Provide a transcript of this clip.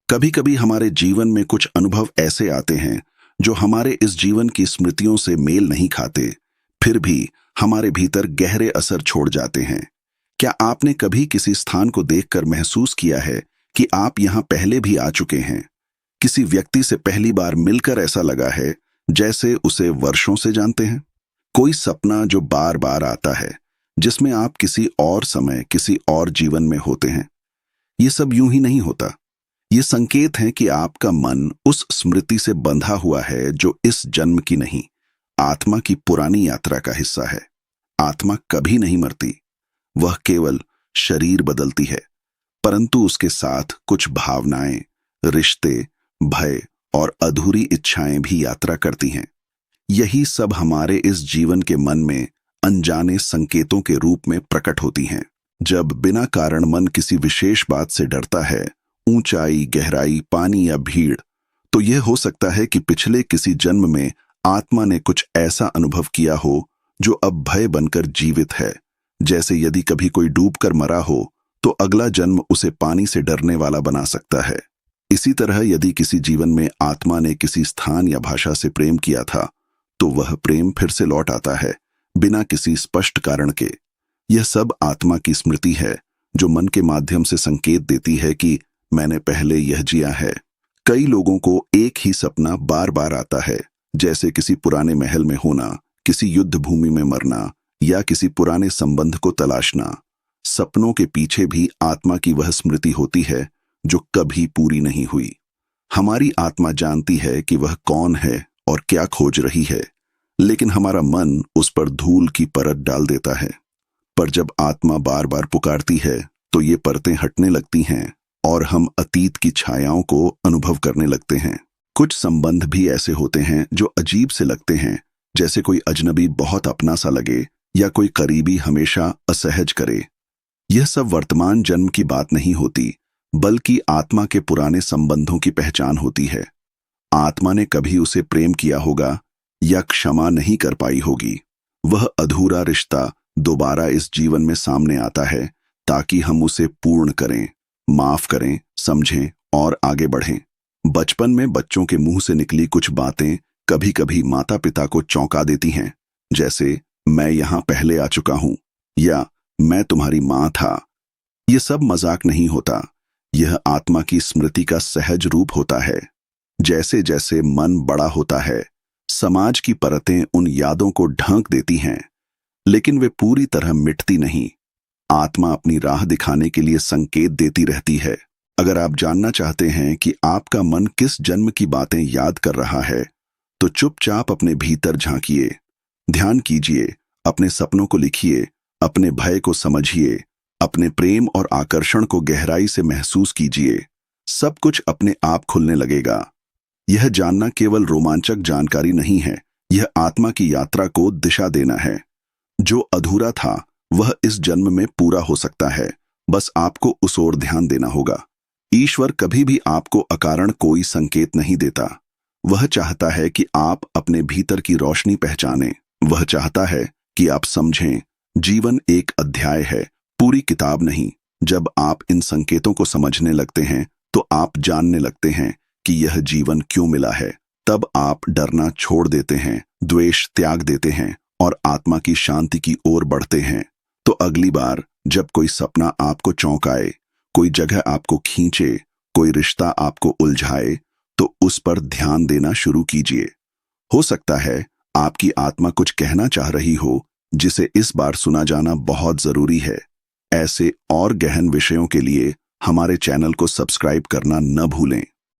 कभी कभी हमारे जीवन में कुछ अनुभव ऐसे आते हैं जो हमारे इस जीवन की स्मृतियों से मेल नहीं खाते, फिर भी हमारे भीतर गहरे असर छोड़ जाते हैं। क्या आपने कभी किसी स्थान को देखकर महसूस किया है कि आप यहाँ पहले भी आ चुके हैं? किसी व्यक्ति से पहली बार मिलकर ऐसा लगा है जैसे उसे वर्षों से जानते हैं। कोई सपना जो बार बार आता है, जिसमें आप किसी और समय किसी और जीवन में होते हैं। ये सब यूं ही नहीं होता। ये संकेत है कि आपका मन उस स्मृति से बंधा हुआ है जो इस जन्म की नहीं, आत्मा की पुरानी यात्रा का हिस्सा है। आत्मा कभी नहीं मरती, वह केवल शरीर बदलती है, परंतु उसके साथ कुछ भावनाएं, रिश्ते, भय और अधूरी इच्छाएं भी यात्रा करती हैं। यही सब हमारे इस जीवन के मन में अनजाने संकेतों के रूप में प्रकट होती हैं। जब बिना कारण मन किसी विशेष बात से डरता है, ऊंचाई, गहराई, पानी या भीड़, तो यह हो सकता है कि पिछले किसी जन्म में आत्मा ने कुछ ऐसा अनुभव किया हो जो अब भय बनकर जीवित है। जैसे यदि कभी कोई डूबकर मरा हो तो अगला जन्म उसे पानी से डरने वाला बना सकता है। इसी तरह यदि किसी जीवन में आत्मा ने किसी स्थान या भाषा से प्रेम किया था तो वह प्रेम फिर से लौट आता है, बिना किसी स्पष्ट कारण के। यह सब आत्मा की स्मृति है जो मन के माध्यम से संकेत देती है कि मैंने पहले यह जिया है। कई लोगों को एक ही सपना बार बार आता है, जैसे किसी पुराने महल में होना, किसी युद्ध भूमि में मरना या किसी पुराने संबंध को तलाशना। सपनों के पीछे भी आत्मा की वह स्मृति होती है जो कभी पूरी नहीं हुई। हमारी आत्मा जानती है कि वह कौन है और क्या खोज रही है, लेकिन हमारा मन उस पर धूल की परत डाल देता है। पर जब आत्मा बार बार पुकारती है तो ये परतें हटने लगती हैं और हम अतीत की छायाओं को अनुभव करने लगते हैं। कुछ संबंध भी ऐसे होते हैं जो अजीब से लगते हैं, जैसे कोई अजनबी बहुत अपना सा लगे या कोई करीबी हमेशा असहज करे। यह सब वर्तमान जन्म की बात नहीं होती, बल्कि आत्मा के पुराने संबंधों की पहचान होती है। आत्मा ने कभी उसे प्रेम किया होगा या क्षमा नहीं कर पाई होगी। वह अधूरा रिश्ता दोबारा इस जीवन में सामने आता है ताकि हम उसे पूर्ण करें, माफ करें, समझें और आगे बढ़ें। बचपन में बच्चों के मुंह से निकली कुछ बातें कभी कभी माता पिता को चौंका देती हैं, जैसे मैं यहां पहले आ चुका हूं या मैं तुम्हारी मां था। यह सब मजाक नहीं होता, यह आत्मा की स्मृति का सहज रूप होता है। जैसे जैसे मन बड़ा होता है, समाज की परतें उन यादों को ढक देती हैं, लेकिन वे पूरी तरह मिटती नहीं। आत्मा अपनी राह दिखाने के लिए संकेत देती रहती है। अगर आप जानना चाहते हैं कि आपका मन किस जन्म की बातें याद कर रहा है, तो चुपचाप अपने भीतर झांकिए, ध्यान कीजिए, अपने सपनों को लिखिए, अपने भय को समझिए, अपने प्रेम और आकर्षण को गहराई से महसूस कीजिए। सब कुछ अपने आप खुलने लगेगा। यह जानना केवल रोमांचक जानकारी नहीं है, यह आत्मा की यात्रा को दिशा देना है। जो अधूरा था वह इस जन्म में पूरा हो सकता है, बस आपको उस ओर ध्यान देना होगा। ईश्वर कभी भी आपको अकारण कोई संकेत नहीं देता। वह चाहता है कि आप अपने भीतर की रोशनी पहचानें। वह चाहता है कि आप समझें, जीवन एक अध्याय है, पूरी किताब नहीं। जब आप इन संकेतों को समझने लगते हैं तो आप जानने लगते हैं कि यह जीवन क्यों मिला है। तब आप डरना छोड़ देते हैं, द्वेष त्याग देते हैं और आत्मा की शांति की ओर बढ़ते हैं। तो अगली बार जब कोई सपना आपको चौंकाए, कोई जगह आपको खींचे, कोई रिश्ता आपको उलझाए, तो उस पर ध्यान देना शुरू कीजिए। हो सकता है आपकी आत्मा कुछ कहना चाह रही हो जिसे इस बार सुना जाना बहुत जरूरी है। ऐसे और गहन विषयों के लिए हमारे चैनल को सब्सक्राइब करना न भूलें।